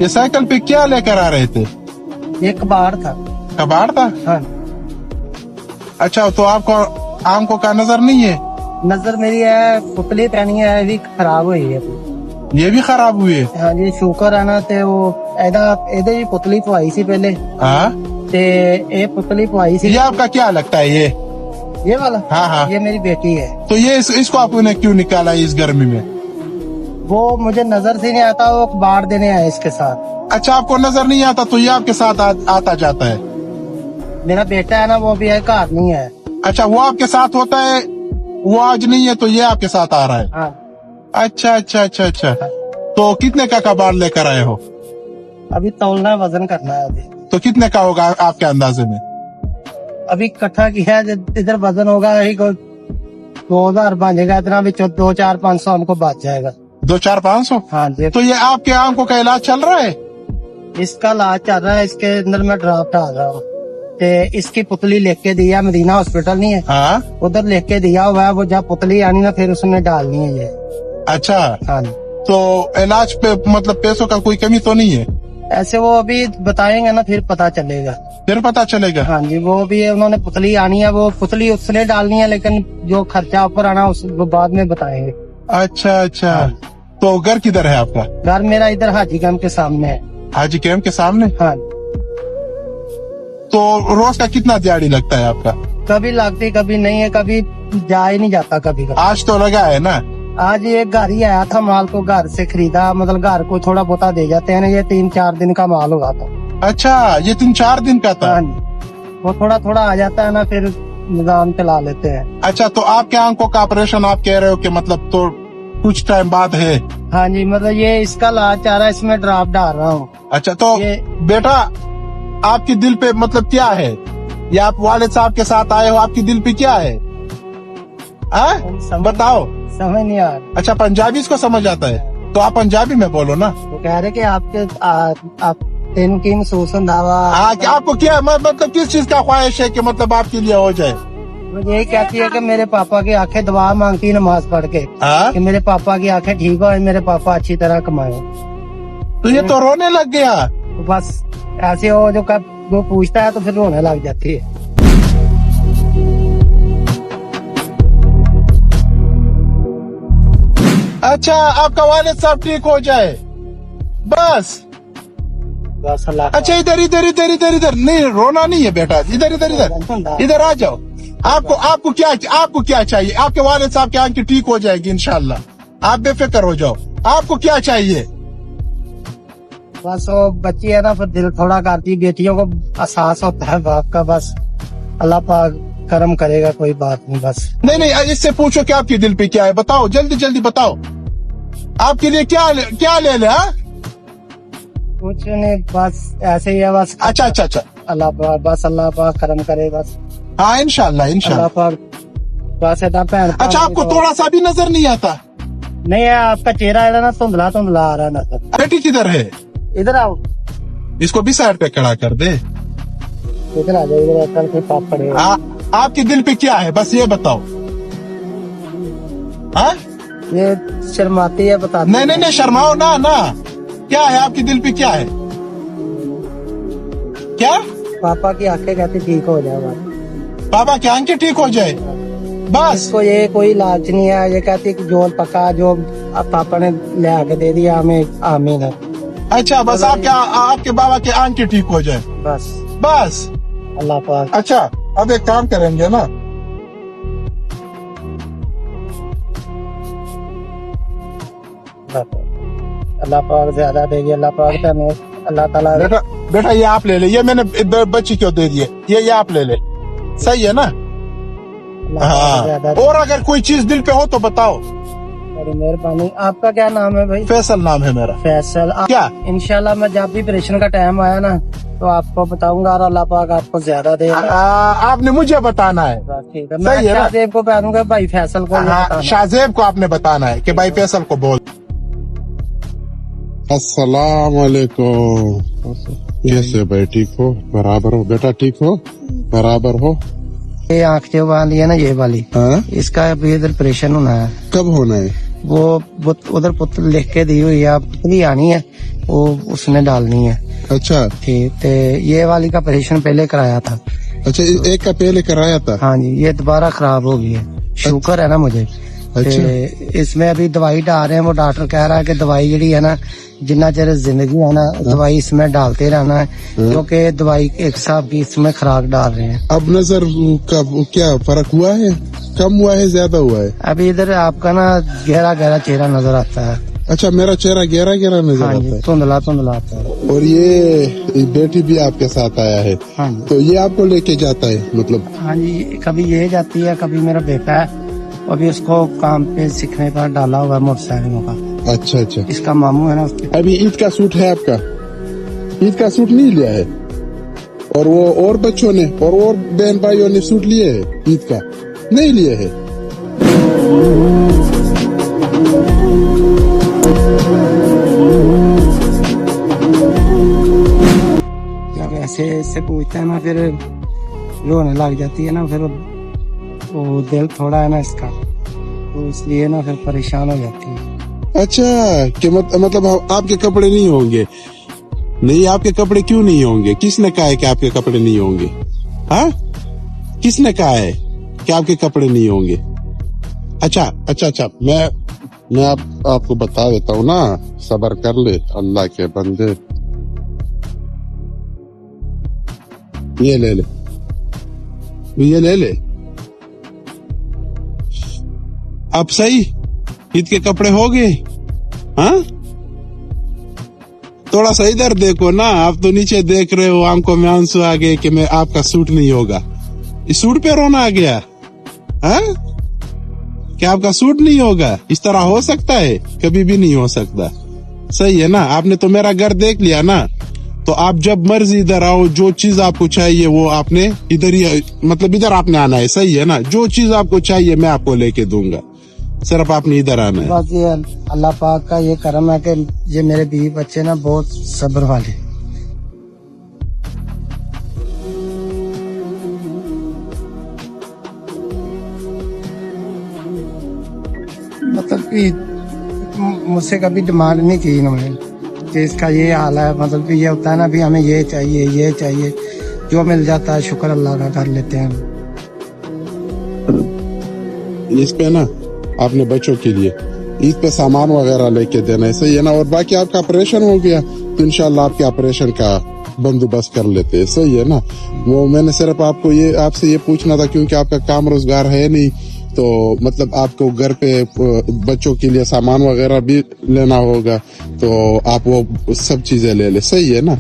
ये साइकिल पे क्या लेकर आ रहे थे? ये कबाड़ था। कबाड़ था? हाँ। अच्छा, तो आपको आंखों का नजर नहीं है? नजर मेरी है, पुतली पहनी है, अभी खराब हुई है। ये भी खराब हुई है? हाँ जी, शुक्र है ना ते वो एदे जी पुतली पवाई सी पहले। हाँ, ते ये पुतली पवाई सी। ये आपका क्या लगता है ये वाला? हाँ हाँ, ये मेरी बेटी है। तो ये इसको आपने क्यों निकाला इस गर्मी में? वो मुझे नजर से नहीं आता, वो कबाड़ देने आए इसके साथ। अच्छा, आपको नजर नहीं आता तो ये आपके साथ आता जाता है? मेरा बेटा है ना, वो भी है, घर नहीं है। अच्छा, वो आपके साथ होता है, वो आज नहीं है तो ये आपके साथ आ रहा है? हाँ। अच्छा अच्छा अच्छा अच्छा, तो कितने का कबाड़ लेकर आए हो? अभी तौलना, वजन करना है अभी। तो कितने का होगा आपके अंदाजे में? अभी इकट्ठा किया है, इधर वजन होगा यही को 2000 बनेगा, इतना भी 2-4-500 हमको बच जाएगा। 2-4-500? हाँ जी। तो ये आपके आंखों का इलाज चल रहा है? इसका इलाज चल रहा है, इसके अंदर मैं ड्राफ्ट आ रहा हूँ। इसकी पुतली लिख के दिया, मदीना हॉस्पिटल नहीं है, हाँ, उधर लिख के दिया हुआ है। वो जब पुतली आनी ना फिर उसने डालनी है ये। अच्छा, हाँ। तो इलाज पे मतलब पैसों का कोई कमी तो नहीं है? ऐसे वो अभी बताएंगे ना, फिर पता चलेगा। फिर पता चलेगा? हाँ जी, वो भी है, उन्होंने पुतली आनी है, वो पुतली उसने डालनी है, लेकिन जो खर्चा ऊपर आना वो बाद में बताएंगे। अच्छा अच्छा, हाँ। तो घर किधर है आपका? घर मेरा इधर हाजी कैंप के सामने है। हाजी कैंप के सामने? हाँ। तो रोज का कितना दिहाड़ी लगता है आपका? कभी लगती कभी नहीं है, कभी जा ही नहीं जाता कभी कभी। आज तो लगा है ना? आज ये घर ही आया था, माल को घर से खरीदा, मतलब घर को थोड़ा बहुता दे जाते हैं ना, ये 3-4 दिन का माल हुआ था। अच्छा, ये 3-4 दिन का था? हाँ जी, वो थोड़ा थोड़ा आ जाता है ना, फिर निजाम चला लेते हैं। अच्छा, तो आपके आंखों का ऑपरेशन आप कह रहे हो कि मतलब तो कुछ टाइम बाद है? हाँ जी, मतलब ये इसका इलाज चाह रहा है, इसमें ड्राफ्ट डाल रहा हूँ। अच्छा, तो बेटा आपके दिल पे मतलब क्या है? ये आप वालिद साहब के साथ आए हो, आपकी दिल पे क्या है? बताओ। समझ नहीं आ रहा। अच्छा, पंजाबी इसको समझ आता है तो आप पंजाबी में बोलो ना। वो कह रहे कि आपके आप तेन की महसूस दावा। आपको क्या मतलब किस चीज का ख्वाहिश है कि मतलब आपके लिए हो जाए? मुझे यही कहती है कि मेरे पापा की आंखें दुआ मांगती है नमाज पढ़ के, कि मेरे पापा की आंखें ठीक हो, मेरे पापा अच्छी तरह कमाए। तो ये तो रोने लग गया। तो बस ऐसे हो जो कब वो पूछता है तो फिर रोने लग जाती है। अच्छा, आपका वालिद साहब ठीक हो जाए बस? बस अल्लाह। अच्छा, इधर इधर इधर इधर इधर नहीं, रोना नहीं है बेटा, इधर इधर इधर इधर आ जाओ। आपको क्या चाहिए? आपके वालिद साहब की आंखें ठीक हो जाएगी इंशाल्लाह, आप बेफिक्र हो जाओ। आपको क्या चाहिए? बस वो बच्ची है ना, फिर दिल थोड़ा करती, बेटियों को एहसास होता है बाप का। बस अल्लाह पाक करम करेगा, कोई बात नहीं। बस नहीं, इससे पूछो कि आपके दिल पे क्या है, बताओ जल्दी जल्दी बताओ। आपके लिए क्या ले ले? कुछ नहीं, बस ऐसे ही है बस। अच्छा अच्छा अच्छा, अल्लाह पाक, बस अल्लाह पाक करम करे बस। हाँ, इंशाल्लाह अल्लाह पाक बस इतना भैन। अच्छा, आपको थोड़ा सा भी नजर नहीं आता? नहीं है, आपका चेहरा है ना धुंधला धुंधला आ रहा है नजर। बेटी किधर है? इधर आओ, इसको भी साइड पे खड़ा कर दे। इधर आ जाओ, इधर कल के पाप पड़े। आपके दिल पे क्या है बस ये बताओ। हाँ, ये शर्माती है, बता। नहीं शर्माओ ना ना, क्या है आपके दिल पे क्या है? क्या? पापा की आंखें कहती ठीक हो जाए बस। पापा की आंखें ठीक हो जाए बस? इसको ये कोई इलाज नहीं है, ये कहती कि जो पका जो पापा ने ले आके दे दिया हमें, आमीन है। अच्छा, बस आपके बाबा की आंखें ठीक हो जाए बस। अल्लाह पाक। अच्छा, अब एक काम करेंगे ना, अल्लाह पाक ज्यादा देगी, अल्लाह पाक तमें अल्लाह ताला। बेटा ये आप ले ले, ये मैंने बच्ची क्यों दे दिए, ये आप ले ले, सही है ना? हाँ, और अगर कोई चीज दिल पे हो तो बताओ। बड़ी मेहरबानी। आपका क्या नाम है भाई? फैसल नाम है मेरा। फैसल। क्या? इंशाल्लाह मैं जब भी ऑपरेशन का टाइम आया ना तो आपको बताऊंगा, और अल्लाह पाक आपको ज्यादा दे। आपने मुझे बताना है, ठीक है। सही मैं है ना? शाहजेब को कहूंगा भाई फैसल को। शाहजेब को आपने बताना है कि भाई फैसल को बोल। अस्सलाम वालेकुम। कैसे भाई, ठीक हो? बराबर हो बेटा, ठीक हो? बराबर हो? ये आँख जो वाली है ना, ये वाली, हाँ, इसका अभी ऑपरेशन होना है। कब होना है? वो उधर पुतल लिख के दी हुई है, आप पुतली आनी है वो उसने डालनी है। अच्छा ठीक, तो ये वाली का ऑपरेशन पहले कराया था। अच्छा, एक का पहले कराया था। हाँ जी, ये दोबारा खराब हो गई है। शुक्र है ना मुझे। अच्छा, इसमें अभी दवाई डाल रहे हैं, वो डॉक्टर कह रहा है कि दवाई जड़ी है ना, जितना चेर जिंदगी है ना, दवाई इसमें डालते रहना है, क्योंकि दवाई एक हिसाब की इसमें खुराक डाल रहे हैं। अब नजर का क्या फर्क हुआ है? कम हुआ है, ज्यादा हुआ है? अभी इधर आपका ना गहरा गहरा चेहरा नजर आता है। अच्छा, मेरा चेहरा गहरा गहरा नजर हाँ आता जी, है। धुंधला धुंधला आता है। और ये बेटी भी आपके साथ आया है? हाँ जी, तो ये आपको लेके जाता है मतलब? हाँ जी, कभी ये जाती है, कभी मेरा बेटा है, अभी उसको काम पे सीखने पर डाला हुआ है मोटरसाइकिलों का। अच्छा अच्छा। इसका मामू है ना उसके। अभी ईद का सूट है आपका? ईद का सूट नहीं लिया है? और वो और बच्चों ने और बहन भाइयों ने सूट लिए है ईद का? नहीं लिए है? जब ऐसे पूछते हैं ना, फिर रोने लग जाती है ना, फिर वो दिल थोड़ा है ना इसका, तो इसलिए ना फिर परेशान हो जाती है। अच्छा, कि मतलब आपके कपड़े नहीं होंगे? नहीं, आपके कपड़े क्यों नहीं होंगे? किसने कहा है कि आपके कपड़े नहीं होंगे? हाँ, किसने कहा है कि आपके कपड़े नहीं होंगे? अच्छा अच्छा अच्छा, मैं आपको बता देता हूँ ना, सब्र कर ले अल्लाह के बंदे। ये ले ले, ये ले ले। अब सही ईद के कपड़े हो गए? हाँ, थोड़ा सा इधर देखो ना, आप तो नीचे देख रहे हो, आंखों में आंसू आ गए कि मैं आपका सूट नहीं होगा। इस सूट पे रोना आ गया? हाँ, क्या आपका सूट नहीं होगा? इस तरह हो सकता है? कभी भी नहीं हो सकता। सही है ना? आपने तो मेरा घर देख लिया ना, तो आप जब मर्जी इधर आओ, जो चीज आपको चाहिए वो आपने इधर ही, मतलब इधर आपने आना है। सही है ना? जो चीज आपको चाहिए मैं आपको लेके दूंगा, सिर्फ आपने इधर आना है। बस ये अल्लाह पाक का ये करम है कि ये मेरे बीवी बच्चे ना बहुत सब्र वाले। मतलब कि मुझसे कभी डिमांड नहीं की इन्होंने कि इसका ये हाल है, मतलब कि ये होता है ना, भी हमें ये चाहिए, ये चाहिए, जो मिल जाता है शुक्र अल्लाह का कर लेते हैं। इस पे ना आपने बच्चों के लिए ईद पे सामान वगैरह लेके देना है। सही है ना? और बाकी आपका ऑपरेशन हो गया तो इंशाल्लाह आपके ऑपरेशन का बंदोबस्त कर लेते हैं। सही है ना? वो मैंने सिर्फ आपसे ये पूछना था, क्योंकि आपका काम रोजगार है नहीं, तो मतलब आपको घर पे बच्चों के लिए सामान वगैरह भी लेना होगा, तो आप वो सब चीजें ले ले। सही है ना?